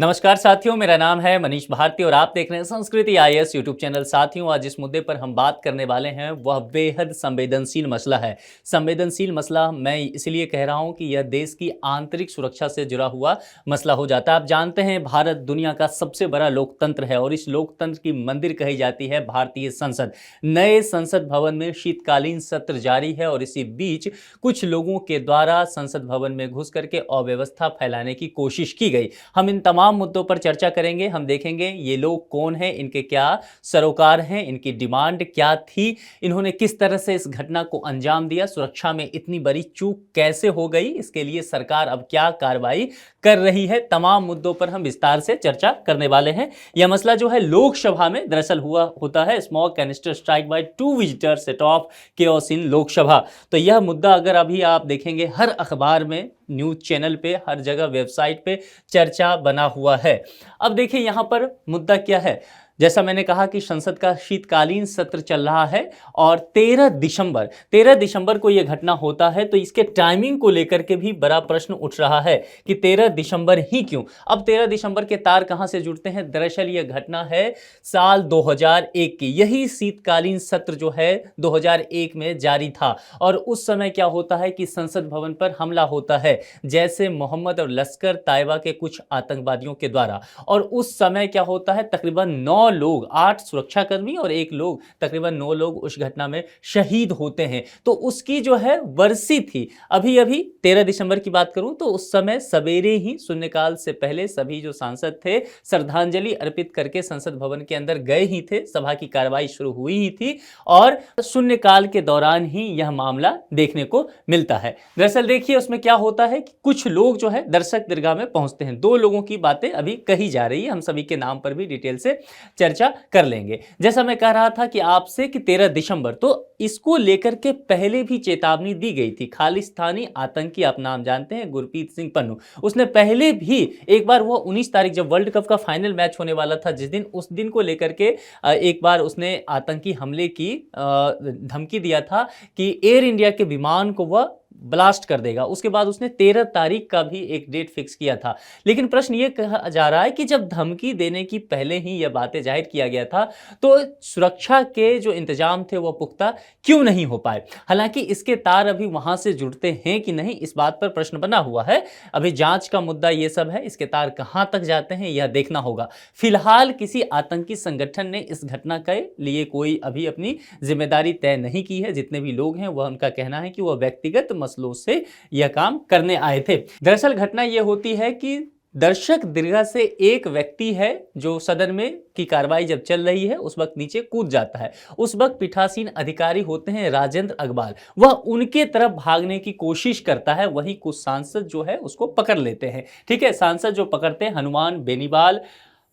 नमस्कार साथियों, मेरा नाम है मनीष भारती और आप देख रहे हैं संस्कृति आईएएस यूट्यूब चैनल। साथियों, आज जिस मुद्दे पर हम बात करने वाले हैं वह बेहद संवेदनशील मसला है। संवेदनशील मसला मैं इसलिए कह रहा हूं कि यह देश की आंतरिक सुरक्षा से जुड़ा हुआ मसला हो जाता है। आप जानते हैं भारत दुनिया का सबसे बड़ा लोकतंत्र है और इस लोकतंत्र की मंदिर कही जाती है भारतीय संसद। नए संसद भवन में शीतकालीन सत्र जारी है और इसी बीच कुछ लोगों के द्वारा संसद भवन में घुस करके अव्यवस्था फैलाने की कोशिश की गई। हम इन तमाम मुद्दों पर चर्चा करेंगे। हम देखेंगे ये लोग कौन हैं, इनके क्या सरोकार हैं, इनकी डिमांड क्या थी, इन्होंने किस तरह से इस घटना को अंजाम दिया, सुरक्षा में इतनी बड़ी चूक कैसे हो गई, इसके लिए सरकार अब क्या कार्रवाई कर रही है। तमाम मुद्दों पर हम विस्तार से चर्चा करने वाले हैं। यह मसला जो है लोकसभा में दरअसल होता है smoke canister strike by 2 visitors set off chaos in Lok Sabha. तो यह मुद्दा अगर अभी आप देखेंगे हर अखबार में, न्यूज चैनल पे, हर जगह वेबसाइट पे चर्चा बना हुआ है। अब देखिए यहां पर मुद्दा क्या है। जैसा मैंने कहा कि संसद का शीतकालीन सत्र चल रहा है और 13 दिसंबर को यह घटना होता है। तो इसके टाइमिंग को लेकर के भी बड़ा प्रश्न उठ रहा है कि 13 दिसंबर ही क्यों। अब 13 दिसंबर के तार कहां से जुड़ते हैं। दरअसल यह घटना है साल 2001 की। यही शीतकालीन सत्र जो है 2001 में जारी था और उस समय क्या होता है कि संसद भवन पर हमला होता है जैसे मोहम्मद और लश्कर ताइबा के कुछ आतंकवादियों के द्वारा। और उस समय क्या होता है, तकरीबन 9 लोग, 8 सुरक्षाकर्मी और 1 लोग, तकरीबन 9 लोग उस घटना में शहीद होते हैं। तो उसकी जो है वर्षी थी। अभी 13 दिसंबर की बात करूं तो उस समय सवेरे ही शून्यकाल से पहले सभी जो सांसद थे श्रद्धांजलि अर्पित करके संसद भवन के अंदर गए ही थे। सभा की कार्रवाई शुरू हुई ही थी और शून्यकाल के दौरान ही यह मामला देखने को मिलता है। दरअसल देखिए उसमें क्या होता है कि कुछ लोग जो है दर्शक दीर्घा में पहुंचते हैं। 2 लोगों की बातें अभी कही जा रही है, हम सभी के नाम पर भी डिटेल से चर्चा कर लेंगे। जैसा मैं कह रहा था कि आपसे कि 13 दिसंबर, तो इसको लेकर के पहले भी चेतावनी दी गई थी। खालिस्तानी आतंकी, आप नाम जानते हैं, गुरप्रीत सिंह पन्नू, उसने पहले भी एक बार, वो 19 तारीख जब वर्ल्ड कप का फाइनल मैच होने वाला था जिस दिन, उस दिन को लेकर के एक बार उसने आतंकी हमले की धमकी दिया था कि एयर इंडिया के विमान को वह ब्लास्ट कर देगा। उसके बाद उसने 13 तारीख का भी एक डेट फिक्स किया था। लेकिन प्रश्न ये कहा जा रहा है कि जब धमकी देने की पहले ही यह बातें जाहिर किया गया था तो सुरक्षा के जो इंतजाम थे वह पुख्ता क्यों नहीं हो पाए। हालांकि इसके तार अभी वहां से जुड़ते हैं कि नहीं, इस बात पर प्रश्न बना हुआ है। अभी जांच का मुद्दा ये सब है, इसके तार कहां तक जाते हैं यह देखना होगा। फिलहाल किसी आतंकी संगठन ने इस घटना के लिए कोई अभी अपनी जिम्मेदारी तय नहीं की है। जितने भी लोग हैं वह, उनका कहना है कि वह व्यक्तिगत मसलों से यह काम करने आए थे। दरअसल घटना यह होती है कि दर्शक दीर्घा से एक व्यक्ति है जो सदन में की कार्रवाई जब चल रही है उस वक्त नीचे कूद जाता है। उस वक्त पीठासीन अधिकारी होते हैं राजेंद्र अग्रवाल, वह उनके तरफ भागने की कोशिश करता है। वहीं कुछ सांसद जो है उसको पकड़ लेते हैं। ठीक है, सांसद जो पकड़ते हैं हनुमान बेनीवाल,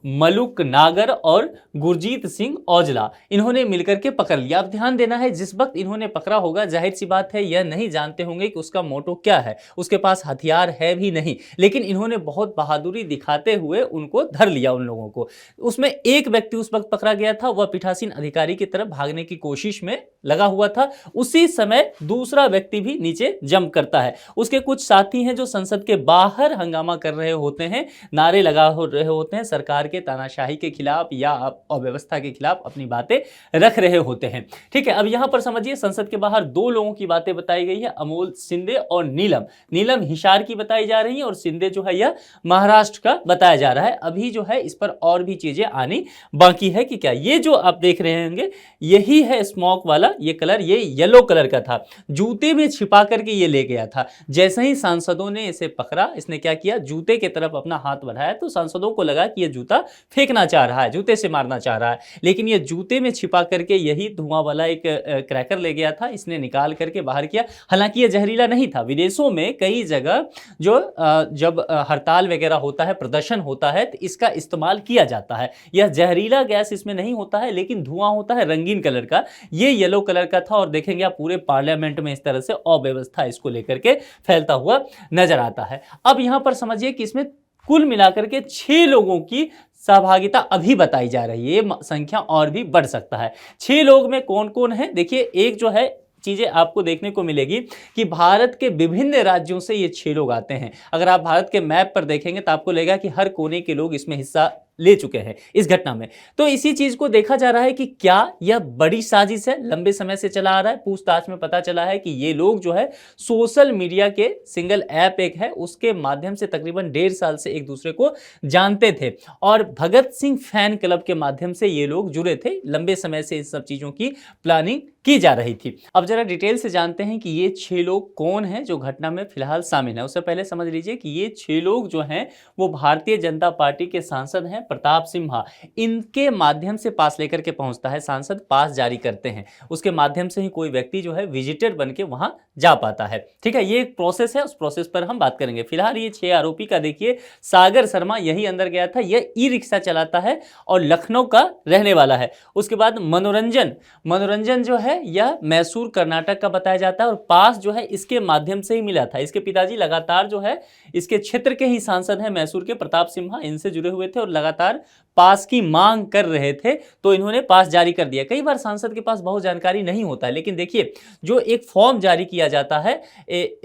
मलुक नागर और गुरजीत सिंह औजला, इन्होंने मिलकर के पकड़ लिया। अब ध्यान देना है, जिस वक्त इन्होंने पकड़ा होगा जाहिर सी बात है यह नहीं जानते होंगे कि उसका मोटो क्या है, उसके पास हथियार है भी नहीं, लेकिन इन्होंने बहुत बहादुरी दिखाते हुए उनको धर लिया उन लोगों को। उसमें एक व्यक्ति उस वक्त पकड़ा गया था, वह पीठासीन अधिकारी की तरफ भागने की कोशिश में लगा हुआ था। उसी समय दूसरा व्यक्ति भी नीचे जंप करता है। उसके कुछ साथी हैं जो संसद के बाहर हंगामा कर रहे होते हैं, नारे लगा रहे होते हैं, सरकार के तानाशाही के खिलाफ या अव्यवस्था के खिलाफ अपनी बातें रख रहे होते हैं। ठीक है, अब यहां पर समझिए संसद के बाहर 2 लोगों की बातें बताई गई है, अमोल शिंदे और नीलम हिसार की बताई जा रही है और शिंदे जो है यह महाराष्ट्र का बताया जा रहा है। अभी जो है इस पर और भी चीजें आनी बाकी है कि क्या। ये जो आप देख रहे होंगे यही है स्मोक वाला, ये कलर, ये येलो कलर का था, जूते में छिपा करके ये ले गया था। जैसे ही सांसदों ने इसे पकड़ा, इसने क्या किया, जूते की तरफ अपना हाथ बढ़ाया तो सांसदों को लगा कि यह जूता फेंकना चाह रहा है, जूते से मारना चाह रहा है, लेकिन ये जूते में छिपा करके यही धुआं वाला एक क्रैकर ले गया था। इसने निकाल करके बाहर किया। हालांकि ये जहरीला नहीं था। विदेशों में कई जगह जो जब हड़ताल वगैरह होता है, प्रदर्शन होता है, तो इसका इस्तेमाल किया जाता है। यह जहरीला गैस इसमें नहीं होता है, लेकिन धुआं होता है रंगीन कलर का। ये येलो कलर का था और देखेंगे आप पूरे पार्लियामेंट में इस तरह से अव्यवस्था इसको लेकर के फैलता हुआ नजर आता है। अब यहां पर समझिए कि इसमें कुल मिलाकर के 6 लोगों की सहभागिता अभी बताई जा रही है। ये संख्या और भी बढ़ सकता है। 6 लोग में कौन कौन है देखिए। एक जो है चीज़ें आपको देखने को मिलेगी कि भारत के विभिन्न राज्यों से ये 6 लोग आते हैं। अगर आप भारत के मैप पर देखेंगे तो आपको लगेगा कि हर कोने के लोग इसमें हिस्सा ले चुके हैं इस घटना में। तो इसी चीज को देखा जा रहा है कि क्या यह बड़ी साजिश है, लंबे समय से चला आ रहा है। पूछताछ में पता चला है कि ये लोग जो है सोशल मीडिया के सिंगल ऐप एक है उसके माध्यम से तकरीबन 1.5 साल से एक दूसरे को जानते थे और भगत सिंह फैन क्लब के माध्यम से ये लोग जुड़े थे। लंबे समय से इन सब चीजों की प्लानिंग की जा रही थी। अब जरा डिटेल से जानते हैं कि ये 6 लोग कौन हैं जो घटना में फिलहाल शामिल हैं। उससे पहले समझ लीजिए कि ये 6 लोग जो हैं वो भारतीय जनता पार्टी के सांसद हैं प्रताप सिम्हा। इनके माध्यम से पास लेकर के पहुंचता है सांसद, पास जारी करते हैं, उसके माध्यम से ही कोई व्यक्ति जो है विजिटर बन के वहां जा पाता है। ठीक है, ये एक प्रोसेस है, उस प्रोसेस पर हम बात करेंगे। फिलहाल ये 6 आरोपी का देखिए, सागर शर्मा यही अंदर गया था, यह ई रिक्शा चलाता है और लखनऊ का रहने वाला है। उसके बाद मनोरंजन जो है यह मैसूर कर्नाटक का बताया जाता है और पास जो है इसके माध्यम से ही मिला था। इसके पिताजी लगातार जो है इसके क्षेत्र के ही सांसद हैं मैसूर के, प्रताप सिम्हा, इनसे जुड़े हुए थे और लगातार पास की मांग कर रहे थे तो इन्होंने पास जारी कर दिया। कई बार सांसद के पास बहुत जानकारी नहीं होता है, लेकिन देखिए जो एक फॉर्म जारी किया जाता है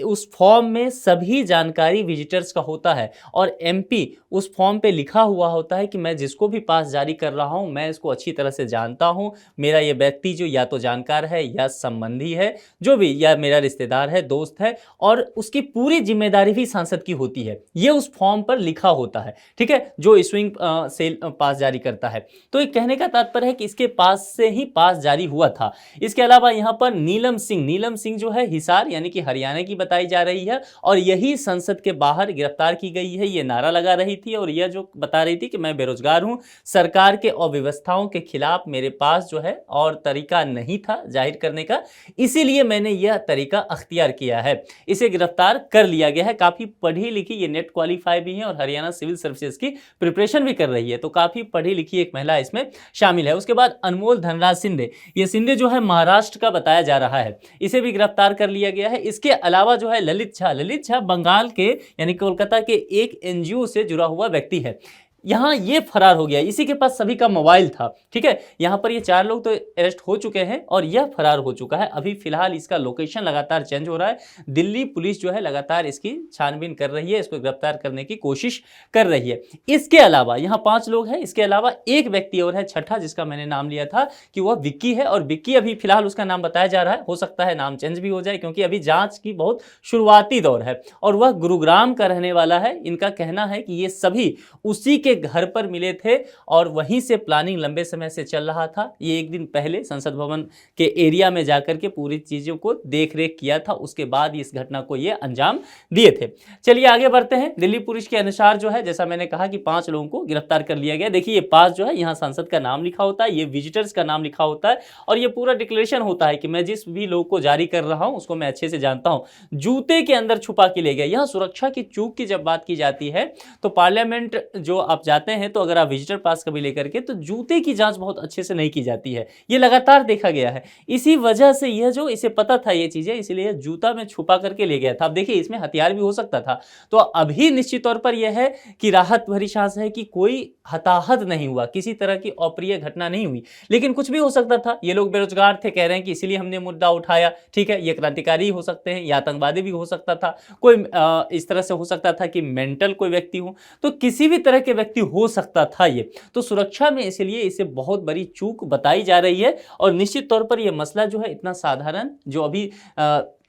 उस फॉर्म में सभी जानकारी विजिटर्स का होता है और एमपी उस फॉर्म पे लिखा हुआ होता है कि मैं जिसको भी पास जारी कर रहा हूं मैं इसको अच्छी तरह से जानता हूं, मेरा ये व्यक्ति जो या तो जानकार है या संबंधी है, जो भी, या मेरा रिश्तेदार है, दोस्त है, और उसकी पूरी जिम्मेदारी भी सांसद की होती है। ये उस फॉर्म पर लिखा होता है। ठीक है, जो स्विंग सेल पास जारी करता है। तो ये कहने का तात्पर्य है कि इसके पास से ही पास जारी हुआ था। इसके अलावा यहाँ पर नीलम सिंह जो है हिसार यानी कि हरियाणा की बताई जा रही है और यही संसद के बाहर गिरफ्तार की गई है। ये नारा लगा रही थी और यह जो बता रही थी कि मैं बेरोजगार हूं, सरकार के अव्यवस्थाओं के खिलाफ मेरे पास जो है और तरीका नहीं था जाहिर करने का, इसीलिए मैंने यह तरीका अख्तियार किया है। इसे गिरफ्तार कर लिया गया है। काफी पढ़ी लिखी, ये नेट क्वालिफाई भी है और हरियाणा सिविल सर्विसेज की प्रिपरेशन भी कर रही है, तो काफी पढ़ी लिखी एक महिला इसमें शामिल है। उसके बाद अनमोल धनराज सिंधे, ये सिंधे जो है महाराष्ट्र का बताया जा रहा है, इसे भी गिरफ्तार कर लिया गया है। इसके अलावा जो है ललित झा बंगाल के यानी कोलकाता के एक एनजीओ से जुड़ा हुआ व्यक्ति है। यहां ये फरार हो गया, इसी के पास सभी का मोबाइल था। ठीक है, यहां पर ये 4 लोग तो अरेस्ट हो चुके हैं और यह फरार हो चुका है। अभी फिलहाल इसका लोकेशन लगातार चेंज हो रहा है। दिल्ली पुलिस जो है लगातार इसकी छानबीन कर रही है, इसको गिरफ्तार करने की कोशिश कर रही है। इसके अलावा यहां 5 लोग हैं। इसके अलावा एक व्यक्ति और है, छठा, जिसका मैंने नाम लिया था कि वह विक्की है और विक्की अभी फिलहाल उसका नाम बताया जा रहा है, हो सकता है नाम चेंज भी हो जाए क्योंकि अभी जांच की बहुत शुरुआती दौर है और वह गुरुग्राम का रहने वाला है। इनका कहना है कि ये सभी उसी के घर पर मिले थे और वहीं से प्लानिंग लंबे समय से चल रहा था। ये एक दिन पहले संसद भवन के एरिया में जाकर के पूरी चीजों को देख रेख किया था, उसके बाद इस घटना को ये अंजाम दिए थे। चलिए आगे बढ़ते हैं। दिल्ली पुलिस के अनुसार जो है, जैसा मैंने कहा कि 5 लोगों को गिरफ्तार कर लिया गया। देखिए ये 5 जो है, यहाँ सांसद का नाम लिखा होता है, ये विजिटर्स का नाम लिखा होता है और ये पूरा डिक्लेरेशन होता है कि मैं जिस भी लोग को जारी कर रहा हूं उसको मैं अच्छे से जानता हूं। जूते के अंदर छुपा के ले गया। यहां सुरक्षा की चूक की जब बात की जाती है तो पार्लियामेंट जो आप जाते हैं तो अगर आप विजिटर पास कभी लेकर के, तो जूते की जांच बहुत अच्छे से नहीं की जाती है। ये लगातार देखा गया है। इसी वजह से यह जो इसे पता था ये चीजें, इसलिए जूता में छुपा करके ले गया था। अब देखिए इसमें हथियार भी हो सकता था। तो अभी निश्चित तौर पर यह है कि राहत भरी सांस है कि कोई हताहत नहीं हुआ, किसी तरह की अप्रिय घटना नहीं हुई, लेकिन कुछ भी हो सकता था। ये लोग बेरोजगार थे, कह रहे हैं कि इसीलिए हमने मुद्दा उठाया। ठीक है, ये क्रांतिकारी हो सकते हैं या आतंकवादी भी हो सकता था, कोई इस तरह से हो सकता था कि मेंटल कोई व्यक्ति हो, तो किसी भी तरह के व्यक्ति हो सकता था ये। तो सुरक्षा में इसलिए इसे बहुत बड़ी चूक बताई जा रही है और निश्चित तौर पर यह मसला जो है इतना साधारण, जो अभी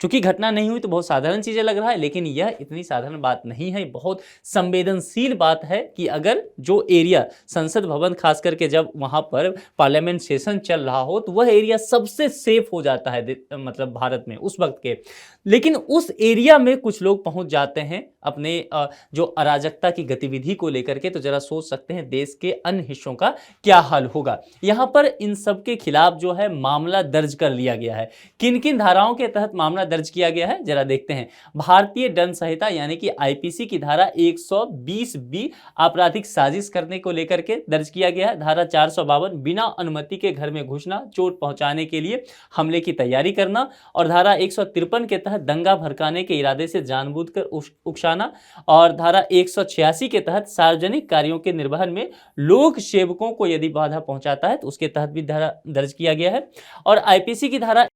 चूंकि घटना नहीं हुई तो बहुत साधारण चीजें लग रहा है, लेकिन यह इतनी साधारण बात नहीं है। बहुत संवेदनशील बात है कि अगर जो एरिया संसद भवन खास करके जब वहां पर पार्लियामेंट सेशन चल रहा हो तो वह एरिया सबसे सेफ हो जाता है मतलब भारत में उस वक्त के, लेकिन उस एरिया में कुछ लोग पहुंच जाते हैं अपने जो अराजकता की गतिविधि को लेकर के, तो जरा सोच सकते हैं देश के अन्य हिस्सों का क्या हाल होगा। यहां पर इन सब के खिलाफ जो है मामला दर्ज कर लिया गया है। किन किन धाराओं के तहत मामला दर्ज किया गया है जरा देखते हैं। भारतीय दंड संहिता यानी कि आईपीसी की धारा 120 बी आपराधिक साजिश करने को लेकर के दर्ज किया गया है। धारा 452 बिना अनुमति के घर में घुसना, चोट पहुंचाने के लिए हमले की तैयारी करना, और धारा 153 के तहत दंगा भड़काने के इरादे से जानबूझकर उकसाना, और धारा 186 के तहत सार्वजनिक कार्यों के निर्वहन में लोक सेवकों को यदि बाधा पहुंचाता है तो उसके तहत भी धारा दर्ज किया गया है। और आईपीसी की धारा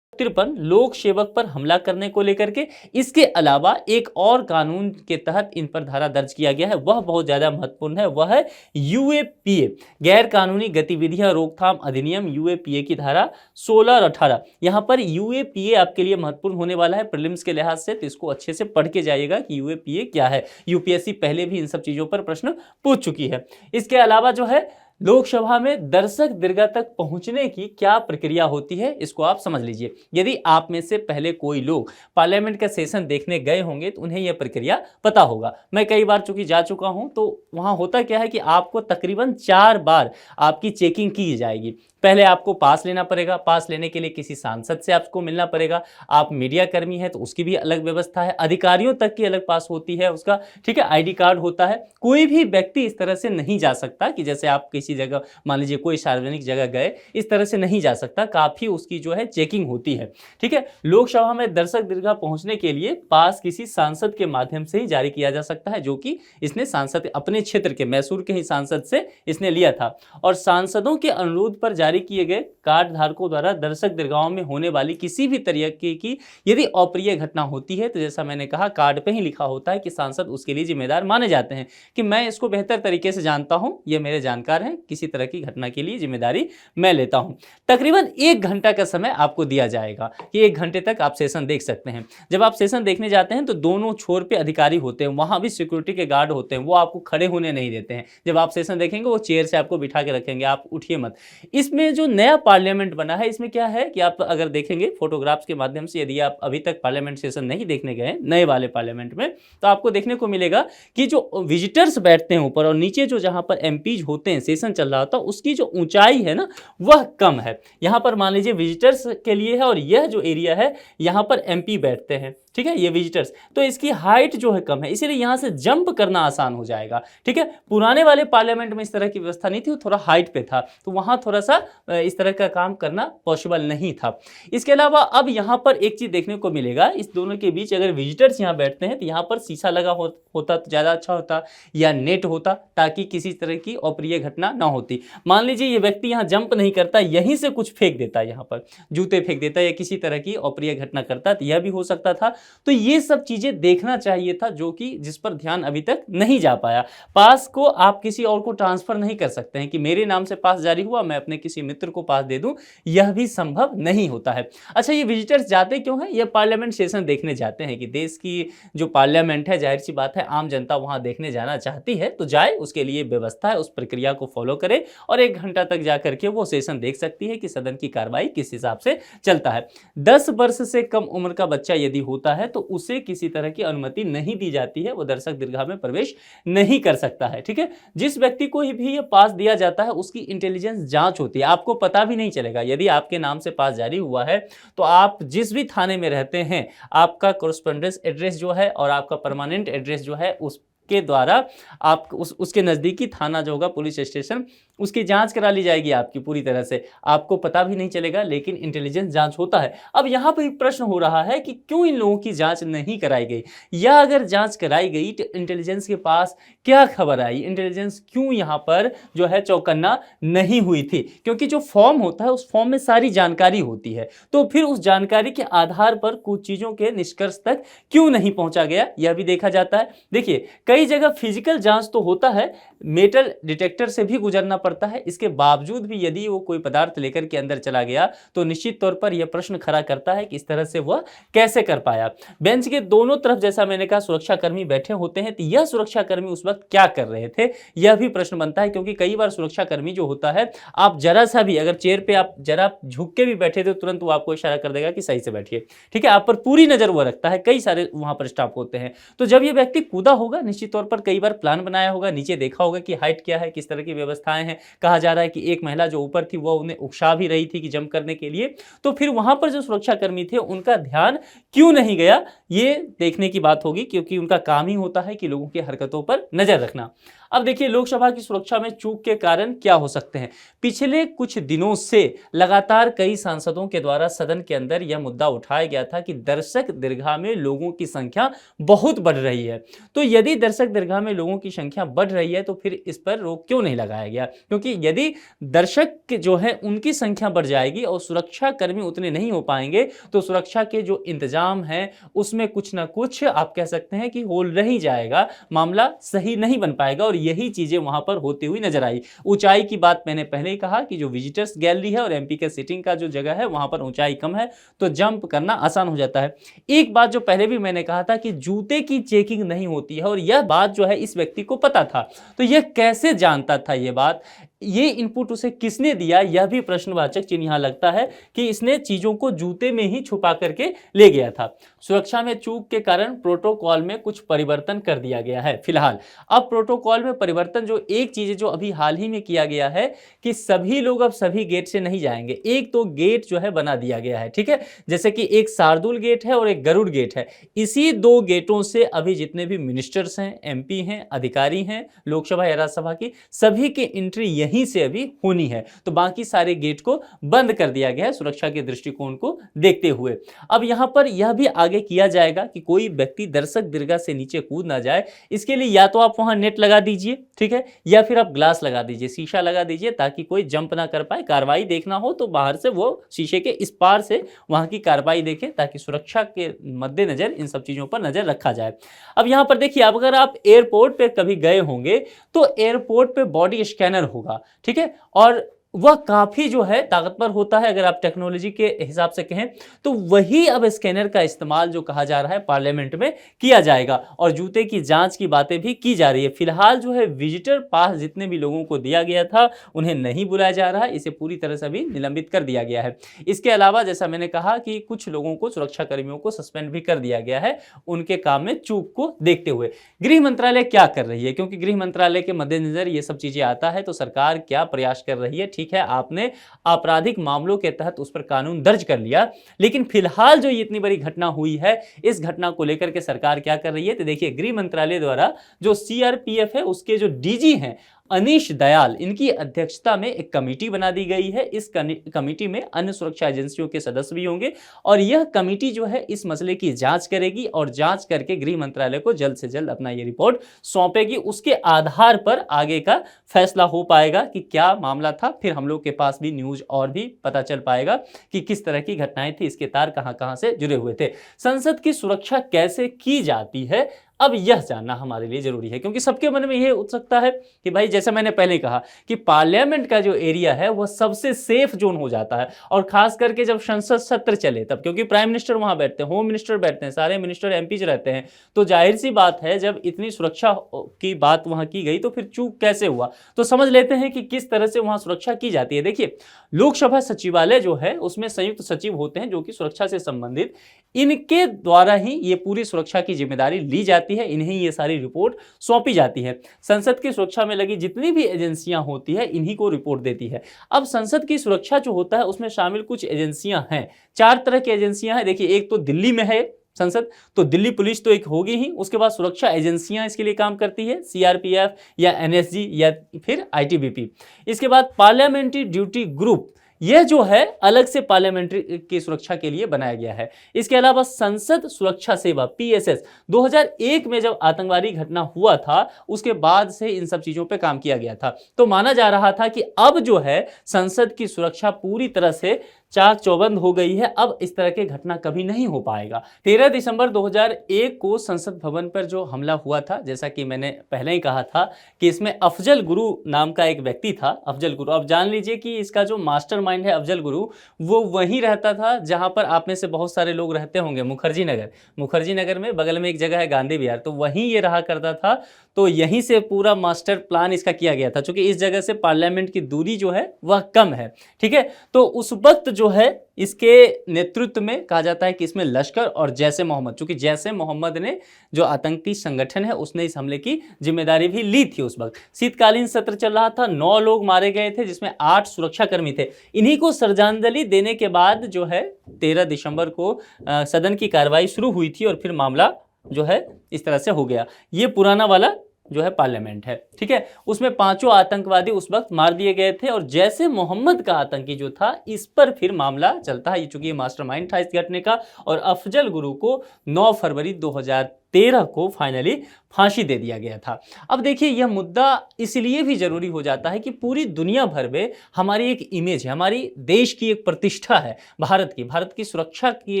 253 लोक सेवक पर हमला करने को लेकर के। इसके अलावा एक और कानून के तहत इन पर धारा दर्ज किया गया है, वह बहुत ज्यादा महत्वपूर्ण है, वह है यूएपीए, गैर कानूनी गतिविधियां रोकथाम अधिनियम, यूएपीए की धारा 16 और 18। यहां पर यूएपीए आपके लिए महत्वपूर्ण होने वाला है प्रीलिम्स के लिहाज से, तो इसको अच्छे से पढ़ के जाइएगा कि यूएपीए क्या है। यूपीएससी पहले भी इन सब चीजों पर प्रश्न पूछ चुकी है। इसके अलावा जो है लोकसभा में दर्शक दीर्घा तक पहुंचने की क्या प्रक्रिया होती है, इसको आप समझ लीजिए। यदि आप में से पहले कोई लोग पार्लियामेंट का सेशन देखने गए होंगे तो उन्हें यह प्रक्रिया पता होगा। मैं कई बार चूंकि जा चुका हूं, तो वहां होता क्या है कि आपको तकरीबन 4 बार आपकी चेकिंग की जाएगी। पहले आपको पास लेना पड़ेगा, पास लेने के लिए किसी सांसद से आपको मिलना पड़ेगा। आप मीडिया कर्मी हैं तो उसकी भी अलग व्यवस्था है, अधिकारियों तक की अलग पास होती है उसका, ठीक है, आईडी कार्ड होता है। कोई भी व्यक्ति इस तरह से नहीं जा सकता कि जैसे आप किसी जगह मान लीजिए कोई सार्वजनिक जगह गए, इस तरह से नहीं जा सकता, काफी उसकी जो है चेकिंग होती है, ठीक है। लोकसभा में दर्शक दीर्घा पहुंचने के लिए पास किसी सांसद के माध्यम से ही जारी किया जा सकता है, जो कि इसने सांसद अपने क्षेत्र के मैसूर के ही सांसद से इसने लिया था। और सांसदों के अनुरोध पर जारी किए गए कार्ड धारकों द्वारा दर्शक दीर्घाओं में होने वाली किसी भी तरीके की यदि अप्रिय घटना होती है, तो जैसा मैंने कहा कार्ड पे ही लिखा होता है कि सांसद उसके लिए जिम्मेदार माने जाते हैं कि मैं इसको बेहतर तरीके से जानता हूं, ये मेरे जानकार हैं, किसी तरह की घटना के लिए जिम्मेदारी मैं लेता हूं। तकरीबन 1 घंटा का समय आपको दिया जाएगा कि 1 घंटे तक आप सेशन देख सकते हैं। जब आप सेशन देखने जाते हैं तो दोनों छोर पे अधिकारी होते हैं, वहां भी सिक्योरिटी के गार्ड होते हैं, वो आपको खड़े होने नहीं देते हैं। जब आप सेशन देखेंगे वो चेयर से आपको बिठा के रखेंगे, आप उठिए मत। इसमें जो नया पार्लियामेंट बना है, इसमें क्या है कि आप अगर देखेंगे फोटोग्राफ्स के माध्यम से, यदि आप अभी तक पार्लियामेंट सेशन नहीं देखने गए नए वाले पार्लियामेंट में, तो आपको देखने को मिलेगा कि जो विजिटर्स बैठते हैं ऊपर और नीचे जो जहां पर एमपीज होते हैं, सेशन चल रहा होता है, उसकी जो ऊंचाई है ना वह कम है। यहां पर मान लीजिए विजिटर्स के लिए है और यह जो एरिया है यहां पर एमपी बैठते हैं, ठीक है, ये विजिटर्स, तो इसकी हाइट जो है कम है, इसीलिए यहां से जंप करना आसान हो जाएगा, ठीक है। पुराने वाले पार्लियामेंट में इस तरह की व्यवस्था नहीं थी, वो थोड़ा हाइट पे था, तो वहां थोड़ा सा इस तरह का काम करना पॉसिबल नहीं था। इसके अलावा अब यहां पर एक चीज देखने को मिलेगा, इस दोनों के बीच अगर विजिटर्स यहां बैठते हैं तो यहां पर शीशा लगा होता तो ज्यादा अच्छा होता, या नेट होता, ताकि किसी तरह की अप्रिय घटना ना होती। मान लीजिए ये व्यक्ति यहां जंप नहीं करता, यहीं से कुछ फेंक देता, यहां पर जूते फेंक देता या किसी तरह की अप्रिय घटना करता, तो यह भी हो सकता था। तो ये सब चीजें देखना चाहिए था, जो कि जिस पर ध्यान अभी तक नहीं जा पाया। पास को आप किसी और को ट्रांसफर नहीं कर सकते हैं कि मेरे नाम से पास जारी हुआ, मैं अपने किसी मित्र को पास दे दूं, यह भी संभव नहीं होता है। अच्छा, ये विजिटर्स जाते क्यों हैं? ये पार्लियामेंट सेशन देखने जाते हैं कि देश की जो पार्लियामेंट है, जाहिर सी बात है आम जनता वहां देखने जाना चाहती है, तो जाए, उसके लिए व्यवस्था है, उस प्रक्रिया को फॉलो करे और 1 घंटा तक जाकर के वो सेशन देख सकती है कि सदन की कार्रवाई किस हिसाब से चलता है। 10 वर्ष से कम उम्र का बच्चा यदि होता है तो उसे किसी तरह की अनुमति नहीं दी जाती है, वो दर्शक दीर्घा में प्रवेश नहीं कर सकता है, ठीक है। जिस व्यक्ति को भी ये पास दिया जाता है उसकी इंटेलिजेंस जांच होती है, आपको पता भी नहीं चलेगा। यदि आपके नाम से पास जारी हुआ है तो आप जिस भी थाने में रहते हैं, आपका कोरेस्पोंडेंस एड्रेस जो है और आपका परमानेंट एड्रेस जो है उसके द्वारा आप उसके नज़दीकी थाना जो होगा, पुलिस स्टेशन, उसकी जांच करा ली जाएगी आपकी पूरी तरह से, आपको पता भी नहीं चलेगा, लेकिन इंटेलिजेंस जांच होता है। अब यहाँ पर प्रश्न हो रहा है कि क्यों इन लोगों की जांच नहीं कराई गई, या अगर जांच कराई गई तो इंटेलिजेंस के पास क्या खबर आई, इंटेलिजेंस क्यों यहाँ पर जो है चौकन्ना नहीं हुई थी? क्योंकि जो फॉर्म होता है उस फॉर्म में सारी जानकारी होती है, तो फिर उस जानकारी के आधार पर कुछ चीज़ों के निष्कर्ष तक क्यों नहीं पहुंचा गया, यह भी देखा जाता है। देखिए, कई जगह फिजिकल जांच तो होता है, मेटल डिटेक्टर से भी गुजरना पड़ता है, इसके बावजूद भी यदि वो कोई पदार्थ लेकर के अंदर चला गया तो निश्चित तौर पर यह प्रश्न खड़ा करता है कि इस तरह से वह कैसे कर पाया। बेंच के दोनों तरफ जैसा मैंने कहा सुरक्षाकर्मी बैठे होते हैं, तो यह सुरक्षाकर्मी उस वक्त क्या कर रहे थे, यह भी प्रश्न बनता है। क्योंकि कई बार सुरक्षाकर्मी जो होता है, आप जरा सा भी अगर चेयर पे आप जरा झुक के भी बैठे थे, तुरंत वो आपको इशारा कर देगा कि सही से बैठिए, ठीक है, आप पर पूरी नजर वो रखता है। कई सारे वहां पर स्टाफ होते हैं, तो जब ये व्यक्ति कूदा होगा, निश्चित तौर पर कई बार प्लान बनाया होगा, नीचे देखा होगा कि हाइट क्या है, किस तरह की व्यवस्थाएं हैं। कहा जा रहा है कि एक महिला जो ऊपर थी वो उन्हें उकसा भी रही थी कि जंप करने के लिए, तो फिर वहां पर जो सुरक्षाकर्मी थे उनका ध्यान क्यों नहीं गया, ये देखने की बात होगी, क्योंकि उनका काम ही होता है कि लोगों की हरकतों पर नजर रखना। अब देखिए, लोकसभा की सुरक्षा में चूक के कारण क्या हो सकते हैं। पिछले कुछ दिनों से लगातार कई सांसदों के द्वारा सदन के अंदर यह मुद्दा उठाया गया था कि दर्शक दीर्घा में लोगों की संख्या बहुत बढ़ रही है। तो यदि दर्शक दीर्घा में लोगों की संख्या बढ़ रही है तो फिर इस पर रोक क्यों नहीं लगाया गया, क्योंकि यदि दर्शक जो है उनकी संख्या बढ़ जाएगी और सुरक्षा कर्मी उतने नहीं हो पाएंगे तो सुरक्षा के जो इंतजाम है उसमें कुछ ना कुछ आप कह सकते हैं कि होल रह ही जाएगा, मामला सही नहीं बन पाएगा। और यही चीजें वहां पर होती हुई नजर आई। ऊंचाई की बात मैंने पहले ही कहा कि जो विजिटर्स गैलरी है और एमपी के सीटिंग का जो जगह है वहां पर ऊंचाई कम है तो जंप करना आसान हो जाता है। एक बात जो पहले भी मैंने कहा था कि जूते की चेकिंग नहीं होती है और यह बात जो है इस व्यक्ति को पता था, तो यह कैसे जानता था ये बात, ये इनपुट उसे किसने दिया, यह भी प्रश्नवाचक चिन्ह यहां लगता है कि इसने चीजों को जूते में ही छुपा करके ले गया था। सुरक्षा में चूक के कारण प्रोटोकॉल में कुछ परिवर्तन कर दिया गया है फिलहाल। अब प्रोटोकॉल में परिवर्तन जो एक चीज जो अभी हाल ही में किया गया है कि सभी लोग अब सभी गेट से नहीं जाएंगे, एक तो गेट जो है बना दिया गया है, ठीक है, जैसे कि एक शार्दुल गेट है और एक गरुड़ गेट है। इसी दो गेटों से अभी जितने भी मिनिस्टर्स हैं, एमपी हैं, अधिकारी हैं लोकसभा या राज्यसभा की, सभी की एंट्री यहीं से अभी होनी है। तो बाकी सारे गेट को बंद कर दिया गया है सुरक्षा के दृष्टिकोण को देखते हुए। अब यहां पर यह भी आगे किया जाएगा कि कोई व्यक्ति दर्शक दीर्घा से नीचे कूद ना जाए, इसके लिए या तो आप वहां नेट लगा दीजिए, ठीक है, या फिर आप ग्लास लगा दीजिए, शीशा लगा दीजिए, ताकि कोई जंप ना कर पाए। कार्रवाई देखना हो तो बाहर से वो शीशे के इस पार से वहां की कार्रवाई देखें, ताकि सुरक्षा के मद्देनजर इन सब चीजों पर नजर रखा जाए। अब यहां पर देखिए, अब अगर आप एयरपोर्ट पे कभी गए होंगे तो एयरपोर्ट पे बॉडी स्कैनर होगा, ठीक है, और वह काफी जो है ताकतवर होता है। अगर आप टेक्नोलॉजी के हिसाब से कहें तो वही अब स्कैनर का इस्तेमाल जो कहा जा रहा है पार्लियामेंट में किया जाएगा और जूते की जांच की बातें भी की जा रही है। फिलहाल जो है विजिटर पास जितने भी लोगों को दिया गया था उन्हें नहीं बुलाया जा रहा है, इसे पूरी तरह से भी निलंबित कर दिया गया है। इसके अलावा जैसा मैंने कहा कि कुछ लोगों को, सुरक्षा कर्मियों को सस्पेंड भी कर दिया गया है उनके काम में चूक को देखते हुए। गृह मंत्रालय क्या कर रही है, क्योंकि गृह मंत्रालय के मद्देनजर ये सब चीजें आता है, तो सरकार क्या प्रयास कर रही है। ठीक है, आपने आपराधिक मामलों के तहत उस पर कानून दर्ज कर लिया, लेकिन फिलहाल जो ये इतनी बड़ी घटना हुई है, इस घटना को लेकर के सरकार क्या कर रही है। तो देखिए, गृह मंत्रालय द्वारा जो सीआरपीएफ है उसके जो डीजी हैं अनीश दयाल, इनकी अध्यक्षता में एक कमेटी बना दी गई है। इस कमेटी में अन्य सुरक्षा एजेंसियों के सदस्य भी होंगे और यह कमेटी जो है इस मसले की जांच करेगी और जांच करके गृह मंत्रालय को जल्द से जल्द अपना ये रिपोर्ट सौंपेगी। उसके आधार पर आगे का फैसला हो पाएगा कि क्या मामला था। फिर हम लोग के पास भी न्यूज और भी पता चल पाएगा कि किस तरह की घटनाएं थी, इसके तार कहां से जुड़े हुए थे। संसद की सुरक्षा कैसे की जाती है, अब यह जानना हमारे लिए जरूरी है, क्योंकि सबके मन में यह उत्सुकता है कि भाई, जैसे मैंने पहले कहा कि पार्लियामेंट का जो एरिया है वह सबसे सेफ जोन हो जाता है, और खास करके जब संसद सत्र चले तब, क्योंकि प्राइम मिनिस्टर वहां बैठते हैं, होम मिनिस्टर बैठते हैं, सारे मिनिस्टर एमपीज रहते हैं, तो जाहिर सी बात है जब इतनी सुरक्षा की बात वहां की गई तो फिर चूक कैसे हुआ। तो समझ लेते हैं कि किस तरह से वहां सुरक्षा की जाती है। देखिए, लोकसभा सचिवालय जो है उसमें संयुक्त सचिव होते हैं जो कि सुरक्षा से संबंधित, इनके द्वारा ही ये पूरी सुरक्षा की जिम्मेदारी ली जाती है, इन्हें ये सारी रिपोर्ट सौंपी जाती है। संसद की सुरक्षा में लगी जितनी भी एजेंसियां होती है इन्हीं को रिपोर्ट देती है। अब संसद की सुरक्षा जो होता है उसमें शामिल कुछ एजेंसियां हैं, 4 तरह की एजेंसियां हैं। देखिए, एक तो दिल्ली में है संसद, तो दिल्ली पुलिस तो एक होगी ही, उसके बाद सुरक्षा एजेंसियां इसके लिए काम करती है, सीआरपीएफ या एनएसजी या फिर आईटीबीपी। इसके बाद पार्लियामेंट्री ड्यूटी ग्रुप, यह जो है अलग से पार्लियामेंट्री की सुरक्षा के लिए बनाया गया है। इसके अलावा संसद सुरक्षा सेवा पीएसएस, 2001 में जब आतंकवादी घटना हुआ था उसके बाद से इन सब चीजों पे काम किया गया था, तो माना जा रहा था कि अब जो है संसद की सुरक्षा पूरी तरह से चाक चौबंद हो गई है, अब इस तरह की घटना कभी नहीं हो पाएगा। 13 दिसंबर 2001 को संसद भवन पर जो हमला हुआ था, जैसा कि मैंने पहले ही कहा था कि इसमें अफजल गुरु नाम का एक व्यक्ति था। अफजल गुरु, अब जान लीजिए कि इसका जो मास्टरमाइंड है अफजल गुरु, वो वहीं रहता था जहां पर आप में से बहुत सारे लोग रहते होंगे, मुखर्जी नगर। मुखर्जी नगर में बगल में एक जगह है गांधी विहार, तो वहीं ये रहा करता था। तो यहीं से पूरा मास्टर प्लान इसका किया गया था, क्योंकि इस जगह से पार्लियामेंट की दूरी जो है वह कम है, ठीक है। तो उस वक्त जो है इसके नेतृत्व में कहा जाता है कि इसमें लश्कर और जैश ए मोहम्मद, चूंकि जैश ए मोहम्मद ने जो आतंकी संगठन है उसने इस हमले की जिम्मेदारी भी ली थी। उस वक्त शीतकालीन सत्र चल रहा था, 9 लोग मारे गए थे जिसमें 8 सुरक्षाकर्मी थे। इन्हीं को श्रद्धांजलि देने के बाद जो है 13 दिसंबर को सदन की कार्रवाई शुरू हुई थी और फिर मामला जो है इस तरह से हो गया। ये पुराना वाला जो है पार्लियामेंट है, ठीक है, उसमें 5 आतंकवादी उस वक्त मार दिए गए थे और जैसे मोहम्मद का आतंकी जो था इस पर फिर मामला चलता है, चूंकि ये मास्टरमाइंड था इस घटने का, और अफजल गुरु को 9 फरवरी 2013 को फाइनली फांसी दे दिया गया था। अब देखिए यह मुद्दा इसलिए भी जरूरी हो जाता है कि पूरी दुनिया भर में हमारी एक इमेज है, हमारी देश की एक प्रतिष्ठा है, भारत की सुरक्षा के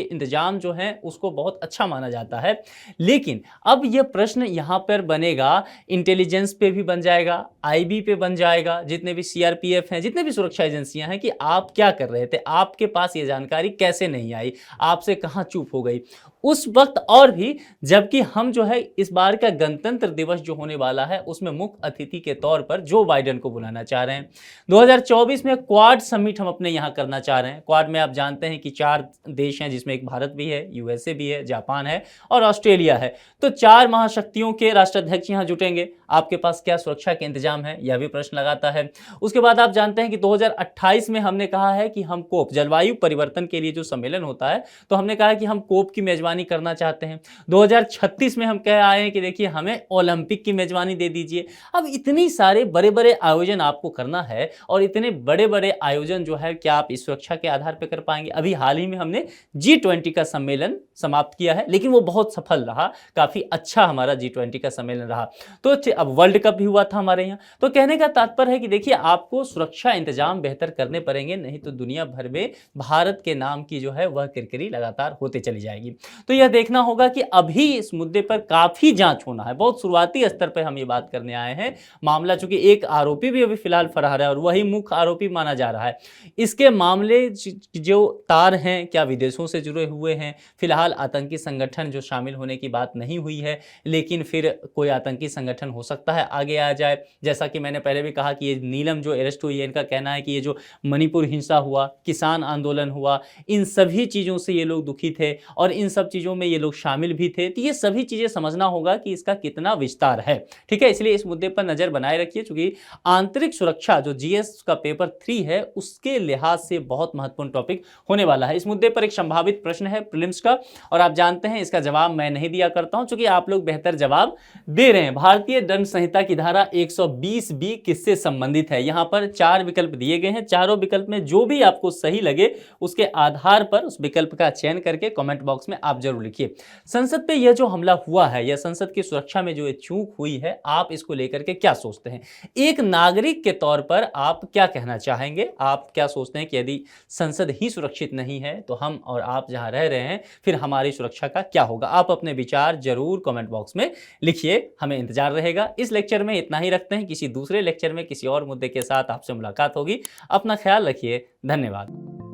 इंतजाम जो है उसको बहुत अच्छा माना जाता है। लेकिन अब यह प्रश्न यहाँ पर बनेगा, इंटेलिजेंस पे भी बन जाएगा, आईबी पे बन जाएगा, जितने भी सीआरपीएफ हैं, जितने भी सुरक्षा एजेंसियां हैं, कि आप क्या कर रहे थे, आपके पास ये जानकारी कैसे नहीं आई, आपसे कहाँ चूक हो गई उस वक्त। और भी जबकि हम जो है इस बार का गणतंत्र दिवस जो होने वाला है उसमें मुख्य अतिथि के तौर पर जो बाइडेन को बुलाना चाह रहे हैं। 2024 में क्वाड समिट हम अपने यहाँ करना चाह रहे हैं। क्वाड में आप जानते हैं कि 4 देश हैं, जिसमें एक भारत भी है, यूएसए भी है, जापान है और ऑस्ट्रेलिया है। तो 4 महाशक्तियों के राष्ट्राध्यक्ष यहाँ जुटेंगे। आपके पास क्या सुरक्षा के इंतजाम है, यह भी प्रश्न लगाता है। उसके बाद आप जानते हैं कि 2028 में हमने कहा है कि हम कोप जलवायु परिवर्तन के लिए जो सम्मेलन होता है, तो हमने कहा है कि हम कोप की मेजबानी करना चाहते हैं। 2036 में हम कह आए हैं कि देखिए हमें ओलंपिक की मेजबानी दे दीजिए। अब इतनी सारे बड़े बड़े आयोजन आपको करना है और इतने बड़े बड़े आयोजन जो है क्या आप इस सुरक्षा के आधार पर कर पाएंगे? अभी हाल ही में हमने G20 का सम्मेलन समाप्त किया है, लेकिन वो बहुत सफल रहा, काफी अच्छा हमारा G20 का सम्मेलन रहा। तो अब वर्ल्ड कप भी हुआ था हमारे यहाँ। तो कहने का तात्पर्य है कि देखिए आपको सुरक्षा इंतजाम बेहतर करने पड़ेंगे, नहीं तो दुनिया भर में भारत के नाम की जो है वह किरकिरी लगातार होते चली जाएगी। तो यह देखना होगा कि अभी इस मुद्दे पर काफी जांच होना है, बहुत शुरुआती स्तर पर हम ये बात करने आए हैं। मामला चूंकि एक आरोपी भी अभी फिलहाल फरार है और वही मुख्य आरोपी माना जा रहा है। इसके मामले जो तार हैं क्या विदेशों से जुड़े हुए हैं? फिलहाल आतंकी संगठन जो शामिल होने की बात नहीं हुई है, लेकिन फिर कोई आतंकी संगठन हो सकता है आगे आ जाए। जैसा कि मैंने पहले भी कहा कि ये नीलम जो अरेस्ट हुई है, इनका कहना है कि ये जो मणिपुर हिंसा हुआ, किसान आंदोलन हुआ, इन सभी चीज़ों से ये लोग दुखी थे और इन सब चीज़ों में ये लोग शामिल भी थे। तो ये सभी चीज़ें समझना होगा कि इसका कितना विस्तार है, ठीक है। इसलिए इस मुद्दे पर नज़र बनाए रखिए, क्योंकि आंतरिक सुरक्षा जो जीएस का पेपर 3 है उसके लिहाज से बहुत महत्वपूर्ण टॉपिक होने वाला है। इस मुद्दे पर एक संभावित प्रश्न है प्रीलिम्स का, और आप जानते हैं इसका जवाब मैं नहीं दिया करता हूं, क्योंकि आप लोग बेहतर जवाब दे रहे हैं। भारतीय दंड संहिता की धारा 120 बी किससे संबंधित है? यहां पर 4 विकल्प दिए गए हैं। चारों विकल्प में जो भी आपको सही लगे उसके आधार पर उस विकल्प का चयन करके कमेंट बॉक्स में आप जरूर लिखिए। संसद पे यह जो हमला हुआ है या संसद की सुरक्षा में जो ये चूक हुई है, आप इसको लेकर के क्या सोचते हैं? एक नागरिक के तौर पर आप क्या कहना चाहेंगे? आप क्या सोचते हैं कि यदि संसद ही सुरक्षित नहीं है तो हम और आप जहां रह रहे हैं फिर हमारी सुरक्षा का क्या होगा? आप अपने विचार जरूर कमेंट बॉक्स में लिखिए, हमें इंतजार रहेगा। इस लेक्चर में इतना ही रखते हैं, किसी दूसरे लेक्चर में किसी और मुद्दे के साथ आपसे मुलाकात होगी। अपना ख्याल रखिए, धन्यवाद।